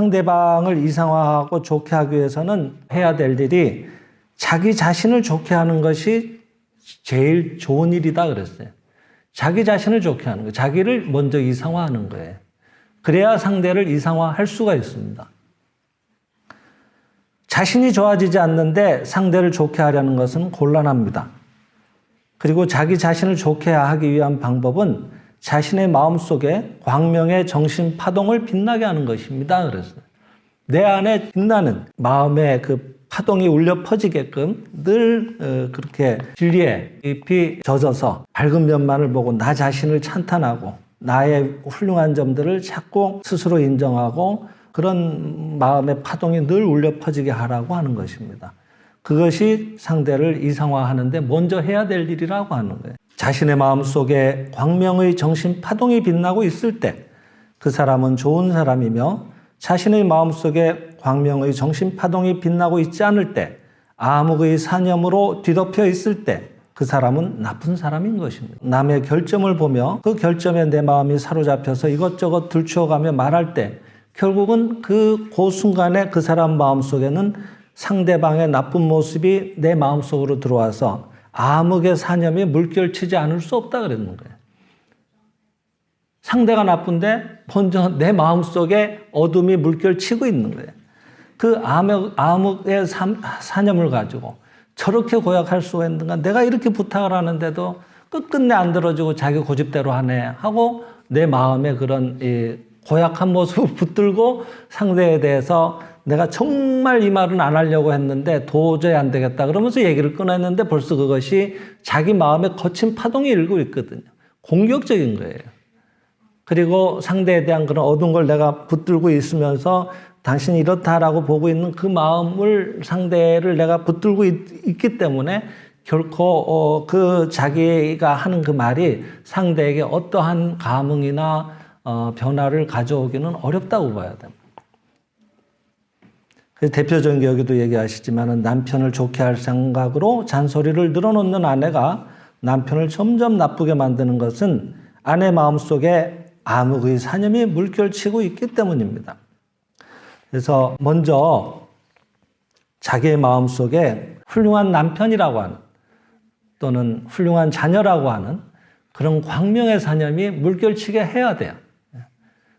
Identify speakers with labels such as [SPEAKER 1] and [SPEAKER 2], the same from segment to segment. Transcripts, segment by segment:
[SPEAKER 1] 상대방을 이상화하고 좋게 하기 위해서는 해야 될 일이 자기 자신을 좋게 하는 것이 제일 좋은 일이다 그랬어요. 자기 자신을 좋게 하는 거예요. 자기를 먼저 이상화하는 거예요. 그래야 상대를 이상화할 수가 있습니다. 자신이 좋아지지 않는데 상대를 좋게 하려는 것은 곤란합니다. 그리고 자기 자신을 좋게 하기 위한 방법은 자신의 마음속에 광명의 정신 파동을 빛나게 하는 것입니다. 그랬어요. 내 안에 빛나는 마음의 그 파동이 울려 퍼지게끔 늘 그렇게 진리에 깊이 젖어서 밝은 면만을 보고 나 자신을 찬탄하고 나의 훌륭한 점들을 자꾸 스스로 인정하고 그런 마음의 파동이 늘 울려 퍼지게 하라고 하는 것입니다. 그것이 상대를 이상화하는데 먼저 해야 될 일이라고 하는 거예요. 자신의 마음속에 광명의 정신 파동이 빛나고 있을 때 그 사람은 좋은 사람이며 자신의 마음속에 광명의 정신 파동이 빛나고 있지 않을 때 암흑의 사념으로 뒤덮여 있을 때 그 사람은 나쁜 사람인 것입니다. 남의 결점을 보며 그 결점에 내 마음이 사로잡혀서 이것저것 들추어가며 말할 때 결국은 그 순간에 그 사람 마음속에는 상대방의 나쁜 모습이 내 마음속으로 들어와서 암흑의 사념이 물결치지 않을 수 없다 그랬는 거예요. 상대가 나쁜데 먼저 내 마음속에 어둠이 물결치고 있는 거예요. 그 암흑의 사념을 가지고 저렇게 고약할 수가 있는가? 내가 이렇게 부탁을 하는데도 끝끝내 안 들어주고 자기 고집대로 하네 하고 내 마음에 그런 고약한 모습을 붙들고 상대에 대해서 내가 정말 이 말은 안 하려고 했는데 도저히 안 되겠다 그러면서 얘기를 끊었는데 벌써 그것이 자기 마음에 거친 파동이 일고 있거든요. 공격적인 거예요. 그리고 상대에 대한 그런 어두운 걸 내가 붙들고 있으면서 당신이 이렇다라고 보고 있는 그 마음을 상대를 내가 붙들고 있기 때문에 결코 그 자기가 하는 그 말이 상대에게 어떠한 감흥이나 변화를 가져오기는 어렵다고 봐야 됩니다. 대표적인 여기도 얘기하시지만 남편을 좋게 할 생각으로 잔소리를 늘어놓는 아내가 남편을 점점 나쁘게 만드는 것은 아내 마음속에 암흑의 사념이 물결치고 있기 때문입니다. 그래서 먼저 자기의 마음속에 훌륭한 남편이라고 하는 또는 훌륭한 자녀라고 하는 그런 광명의 사념이 물결치게 해야 돼요.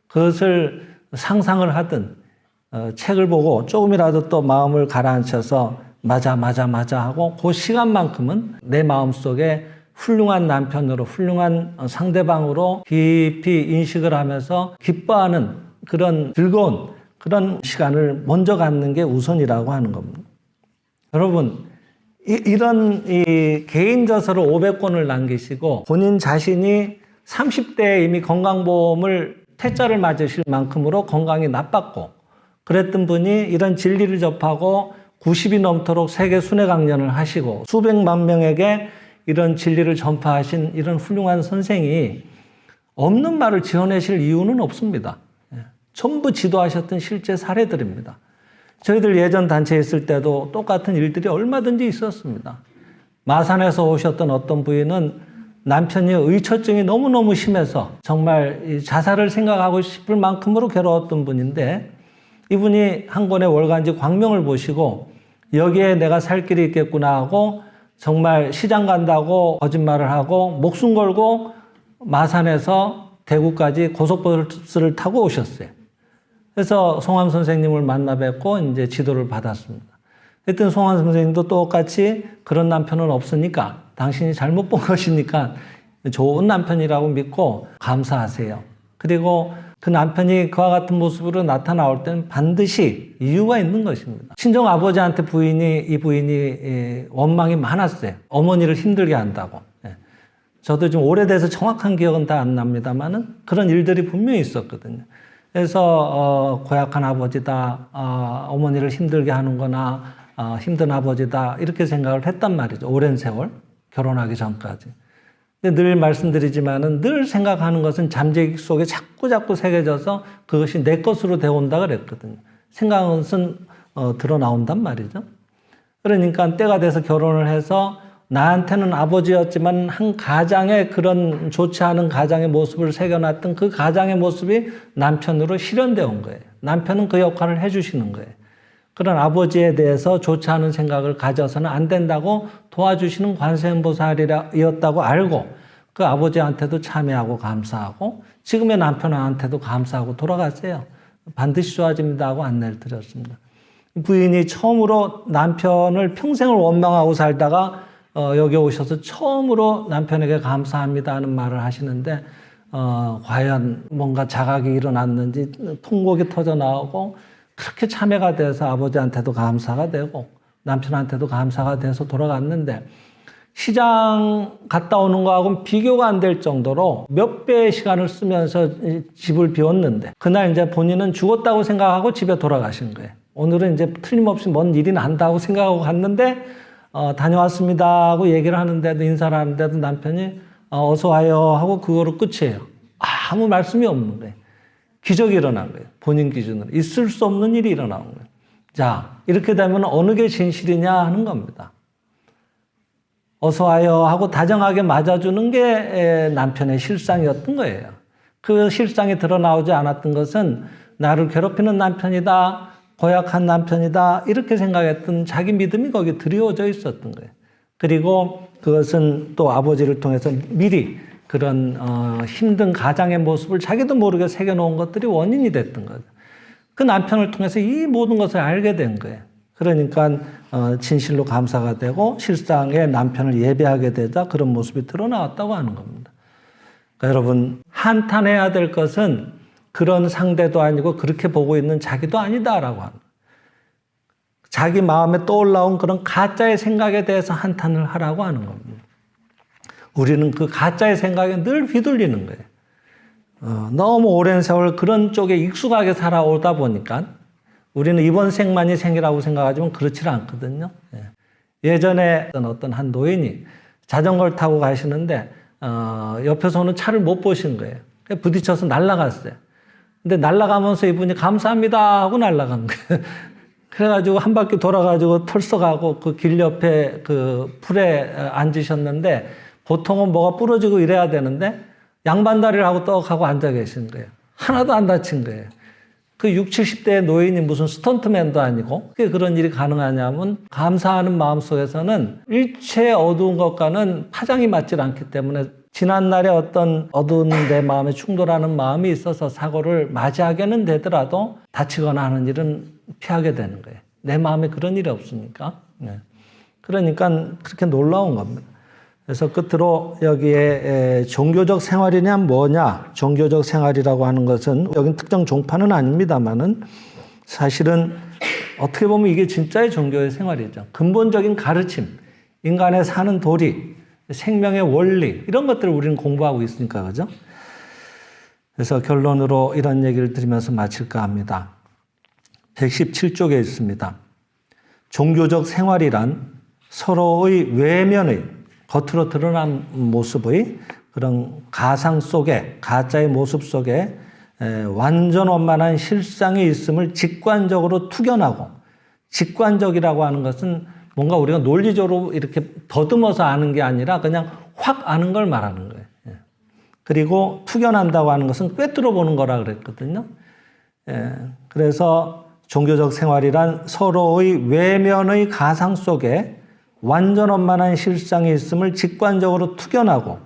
[SPEAKER 1] 그것을 상상을 하든 책을 보고 조금이라도 또 마음을 가라앉혀서 맞아 하고 그 시간만큼은 내 마음속에 훌륭한 남편으로 훌륭한 상대방으로 깊이 인식을 하면서 기뻐하는 그런 즐거운 그런 시간을 먼저 갖는 게 우선이라고 하는 겁니다. 여러분, 이런 개인 저서를 500권을 남기시고 본인 자신이 30대에 이미 건강보험을 퇴짜를 맞으실 만큼으로 건강이 나빴고 그랬던 분이 이런 진리를 접하고 90이 넘도록 세계 순회 강연을 하시고 수백만 명에게 이런 진리를 전파하신 이런 훌륭한 선생이 없는 말을 지어내실 이유는 없습니다. 전부 지도하셨던 실제 사례들입니다. 저희들 예전 단체에 있을 때도 똑같은 일들이 얼마든지 있었습니다. 마산에서 오셨던 어떤 부인은 남편이 의처증이 너무너무 심해서 정말 자살을 생각하고 싶을 만큼으로 괴로웠던 분인데 이분이 한 권의 월간지 광명을 보시고 여기에 내가 살 길이 있겠구나 하고 정말 시장 간다고 거짓말을 하고 목숨 걸고 마산에서 대구까지 고속버스를 타고 오셨어요. 그래서 송암 선생님을 만나 뵙고 이제 지도를 받았습니다. 그랬더니 송암 선생님도 똑같이 그런 남편은 없으니까 당신이 잘못 본 것이니까 좋은 남편이라고 믿고 감사하세요. 그리고 그 남편이 그와 같은 모습으로 나타나올 때는 반드시 이유가 있는 것입니다. 친정 아버지한테 이 부인이 원망이 많았어요. 어머니를 힘들게 한다고. 저도 좀 오래돼서 정확한 기억은 다 안 납니다만은 그런 일들이 분명히 있었거든요. 그래서 고약한 아버지다, 어머니를 힘들게 하는거나 힘든 아버지다 이렇게 생각을 했단 말이죠. 오랜 세월 결혼하기 전까지. 근데 늘 말씀드리지만은 늘 생각하는 것은 잠재기 속에 자꾸 새겨져서 그것이 내 것으로 되어온다 그랬거든요. 생각은 드러나온단 말이죠. 그러니까 때가 돼서 결혼을 해서 나한테는 아버지였지만 한 가장의 그런 좋지 않은 가장의 모습을 새겨놨던 그 가장의 모습이 남편으로 실현되어 온 거예요. 남편은 그 역할을 해주시는 거예요. 그런 아버지에 대해서 좋지 않은 생각을 가져서는 안 된다고 도와주시는 관세음보살이었다고 알고 그 아버지한테도 참여하고 감사하고 지금의 남편한테도 감사하고 돌아갔어요. 반드시 좋아집니다 하고 안내를 드렸습니다. 부인이 처음으로 남편을 평생을 원망하고 살다가 여기 오셔서 처음으로 남편에게 감사합니다 하는 말을 하시는데 과연 뭔가 자각이 일어났는지 통곡이 터져 나오고 그렇게 참회가 돼서 아버지한테도 감사가 되고 남편한테도 감사가 돼서 돌아갔는데 시장 갔다 오는 거하고는 비교가 안 될 정도로 몇 배의 시간을 쓰면서 집을 비웠는데 그날 이제 본인은 죽었다고 생각하고 집에 돌아가신 거예요. 오늘은 이제 틀림없이 뭔 일이 난다고 생각하고 갔는데 다녀왔습니다 하고 얘기를 하는데도 인사를 하는데도 남편이 어서 와요 하고 그거로 끝이에요. 아무 말씀이 없는 거예요. 기적이 일어난 거예요. 본인 기준으로. 있을 수 없는 일이 일어난 거예요. 자, 이렇게 되면 어느 게 진실이냐 하는 겁니다. 어서 와요 하고 다정하게 맞아주는 게 남편의 실상이었던 거예요. 그 실상이 드러나오지 않았던 것은 나를 괴롭히는 남편이다, 고약한 남편이다 이렇게 생각했던 자기 믿음이 거기에 드리워져 있었던 거예요. 그리고 그것은 또 아버지를 통해서 미리 그런 힘든 가장의 모습을 자기도 모르게 새겨놓은 것들이 원인이 됐던 거죠. 그 남편을 통해서 이 모든 것을 알게 된 거예요. 그러니까 진실로 감사가 되고 실상에 남편을 예배하게 되자 그런 모습이 드러나왔다고 하는 겁니다. 그러니까 여러분 한탄해야 될 것은 그런 상대도 아니고 그렇게 보고 있는 자기도 아니다라고 하는 거예요. 자기 마음에 떠올라온 그런 가짜의 생각에 대해서 한탄을 하라고 하는 겁니다. 우리는 그 가짜의 생각에 늘 휘둘리는 거예요. 너무 오랜 세월 그런 쪽에 익숙하게 살아오다 보니까 우리는 이번 생만이 생이라고 생각하지만 그렇지 않거든요. 예전에 어떤 한 노인이 자전거를 타고 가시는데 옆에서 오는 차를 못 보신 거예요. 부딪혀서 날아갔어요. 근데 날아가면서 이분이 감사합니다 하고 날아간 거예요. 그래가지고 한 바퀴 돌아가지고 털썩하고 그 길 옆에 그 풀에 앉으셨는데 보통은 뭐가 부러지고 이래야 되는데 양반다리를 하고 떡 하고 앉아 계신 거예요. 하나도 안 다친 거예요. 그 60, 70대의 노인이 무슨 스턴트맨도 아니고 어떻게 그런 일이 가능하냐면 감사하는 마음 속에서는 일체 어두운 것과는 파장이 맞질 않기 때문에 지난날의 어떤 어두운 내 마음에 충돌하는 마음이 있어서 사고를 맞이하게는 되더라도 다치거나 하는 일은 피하게 되는 거예요. 내 마음에 그런 일이 없으니까. 그러니까 그렇게 놀라운 겁니다. 그래서 끝으로 여기에 종교적 생활이냐 뭐냐, 종교적 생활이라고 하는 것은 여긴 특정 종파는 아닙니다만은 사실은 어떻게 보면 이게 진짜의 종교의 생활이죠. 근본적인 가르침, 인간의 사는 도리, 생명의 원리 이런 것들을 우리는 공부하고 있으니까 그죠? 그래서 결론으로 이런 얘기를 드리면서 마칠까 합니다. 117쪽에 있습니다. 종교적 생활이란 서로의 외면의 겉으로 드러난 모습의 그런 가상 속에 가짜의 모습 속에 완전 원만한 실상이 있음을 직관적으로 투견하고 직관적이라고 하는 것은 뭔가 우리가 논리적으로 이렇게 더듬어서 아는 게 아니라 그냥 확 아는 걸 말하는 거예요. 그리고 투견한다고 하는 것은 꿰뚫어 보는 거라 그랬거든요. 그래서 종교적 생활이란 서로의 외면의 가상 속에 완전 원만한 실상이 있음을 직관적으로 투견하고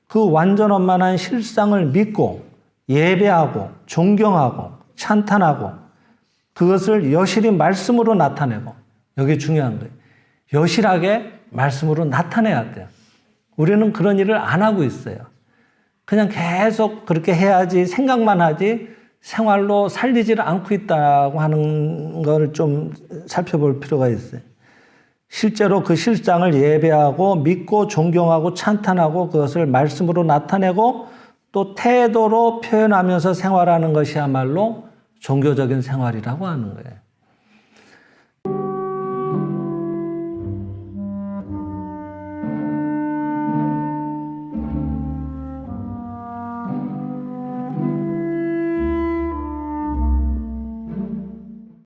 [SPEAKER 1] 그 완전 원만한 실상을 믿고 예배하고 존경하고 찬탄하고 그것을 여실히 말씀으로 나타내고 여기 중요한 거예요. 여실하게 말씀으로 나타내야 돼요. 우리는 그런 일을 안 하고 있어요. 그냥 계속 그렇게 해야지 생각만 하지 생활로 살리지를 않고 있다고 하는 걸 좀 살펴볼 필요가 있어요. 실제로 그 실상을 예배하고 믿고 존경하고 찬탄하고 그것을 말씀으로 나타내고 또 태도로 표현하면서 생활하는 것이야말로 종교적인 생활이라고 하는 거예요.